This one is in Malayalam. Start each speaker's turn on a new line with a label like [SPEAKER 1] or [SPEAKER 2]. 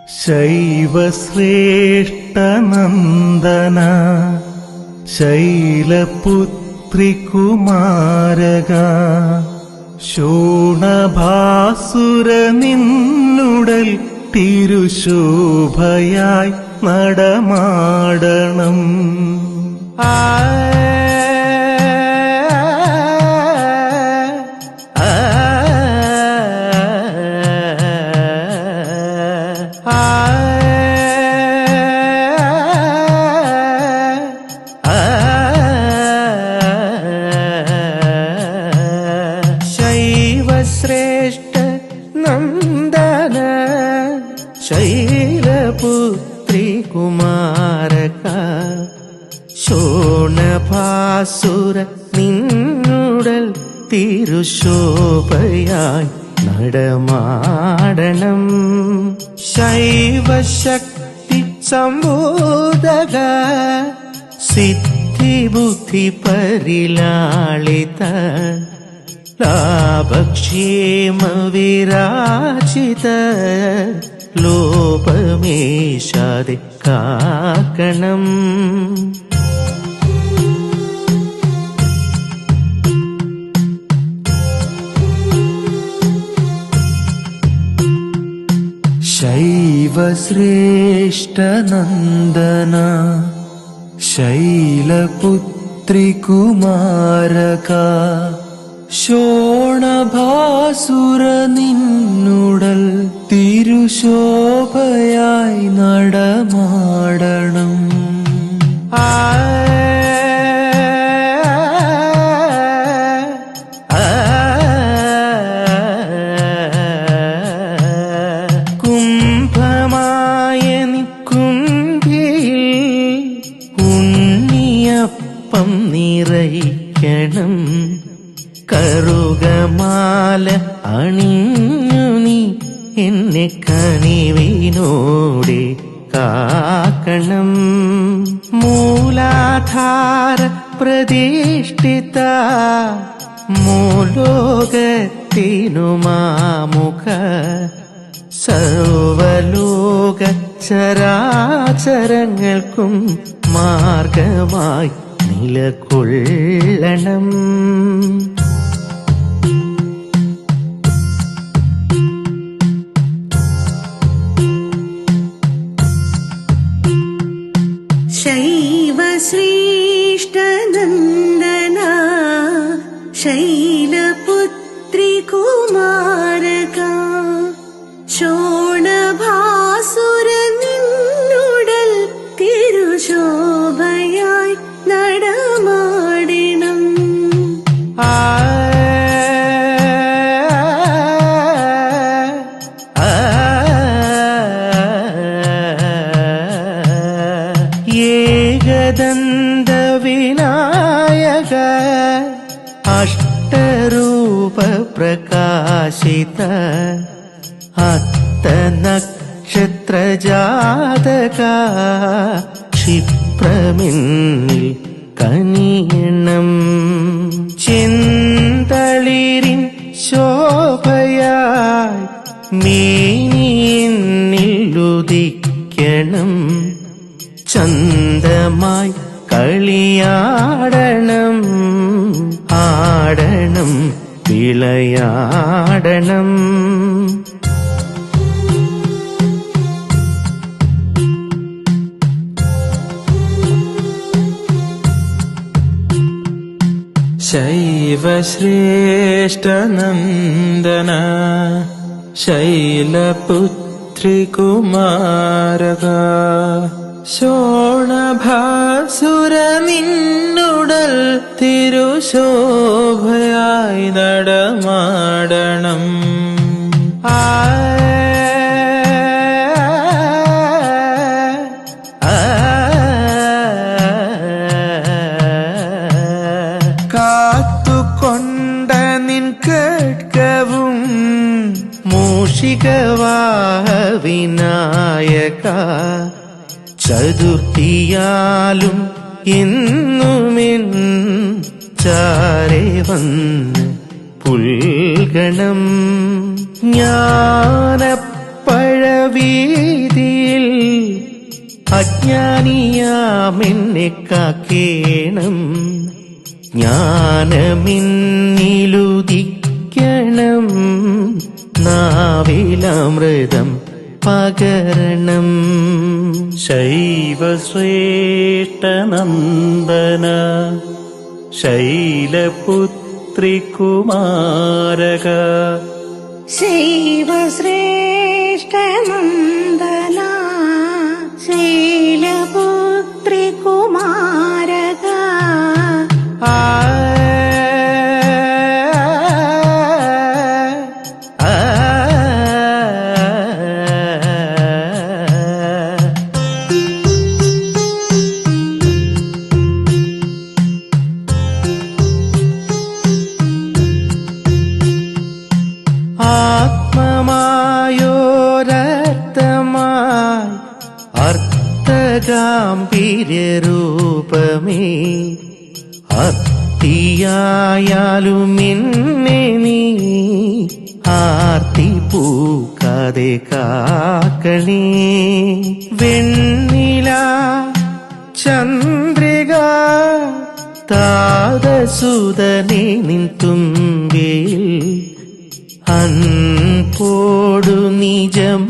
[SPEAKER 1] ശൈവശ്രേഷ്ഠനന്ദന ശൈലപുത്രി കുമാരക ശോണഭാസുര നിന്നുടൽ തിരുശോഭയായി നടമാടണം.
[SPEAKER 2] ശൈവശ്രേഷ്ഠ നന്ദന ശൈലപുത്രി കുമാരക ശോണഭാസുര നിന്നുടൽ തിരുശോഭയായി നടമാടണം. ശൈവശക്തി സംബോധക സിദ്ധിബുദ്ധി പരിലാളിത ലാഭക്ഷേമ വിരാജിത ലോപമേശാതെ കാക്കണം.
[SPEAKER 1] ശൈവശ്രേഷ്ഠനന്ദന ശൈലപുത്രി കുമാരക ശോണഭാസുര നിന്നുടൽ തിരുശോഭയായി നടമാടണം.
[SPEAKER 2] കുംഭമായ നിക്കുംഭിയിൽ ഉണ്ണിയപ്പം നിറയ്ക്കണം. കറുകമാല അണിഞ്ഞു നീ എന്നെ കനിവിനോടെ കാക്കണം. മൂലാധാര പ്രതിഷ്ഠിത മൂലോകത്തിനു മാമുഖ സർവലോക ചരാചരങ്ങൾക്കും മാർഗമായി നിലകൊള്ളണം.
[SPEAKER 3] ശൈവശ്രേഷ്ഠനന്ദന ശൈലപുത്രി കുമാരക ശോണഭാസുര നിന്നുടൽ തിരുശോഭയായി നടമാടണം.
[SPEAKER 2] ഏകദന്ത വിനായക അഷ്ടരൂപ പ്രകാശിത അത്തനക്ഷത്ര ജാതക ക്ഷിപ്രമെന്നിൽ കനിയണം. ചെന്തളിരിൻ ശോഭയായി മേനിന്നിൽ ഉദിക്കണം. ചന്തമായി കളിയാടണം, ആടണം, വിളയാടണം.
[SPEAKER 1] ശൈവശ്രേഷ്ഠനന്ദന ശൈലപുത്രി കുമാരക ശോണഭാസുര നിന്നുടൽ തിരുശോഭയായി നടമാടണം.
[SPEAKER 2] കാത്തുകൊണ്ട നിൻ കേൾക്കവും മൂഷികവാഹ വിനായക ചതുർത്ഥിയാലും എന്നുമെൻ ചാരെ വന്ന് പുൽഗണം. ജ്ഞാനപ്പഴവീതി ജ്ഞാനിയാമെന്നെ കാക്കേണം, ജ്ഞാനമിന്നിലുദിക്കണം, നാവിലമൃതം പകരണം.
[SPEAKER 1] ശൈവശ്രേഷ്ഠനന്ദന ശൈലപുത്രി കുമാരക
[SPEAKER 3] ശൈവശ്രേഷ്ഠനന്ദന ശൈലപുത്രി കുമാരക.
[SPEAKER 2] ആ ആത്മമായോരർത്ഥമായി അർത്ഥഗാംഭീര്യരൂപമേ, അത്തിയായാലും എന്നെ നീ ആർത്തി പൂക്കാതെ കാക്കണേ. വെണ്ണില ചന്ദ്രിക താതസുതനെ നിൻ തുമ്പിൽ അൻപോടു നിജമ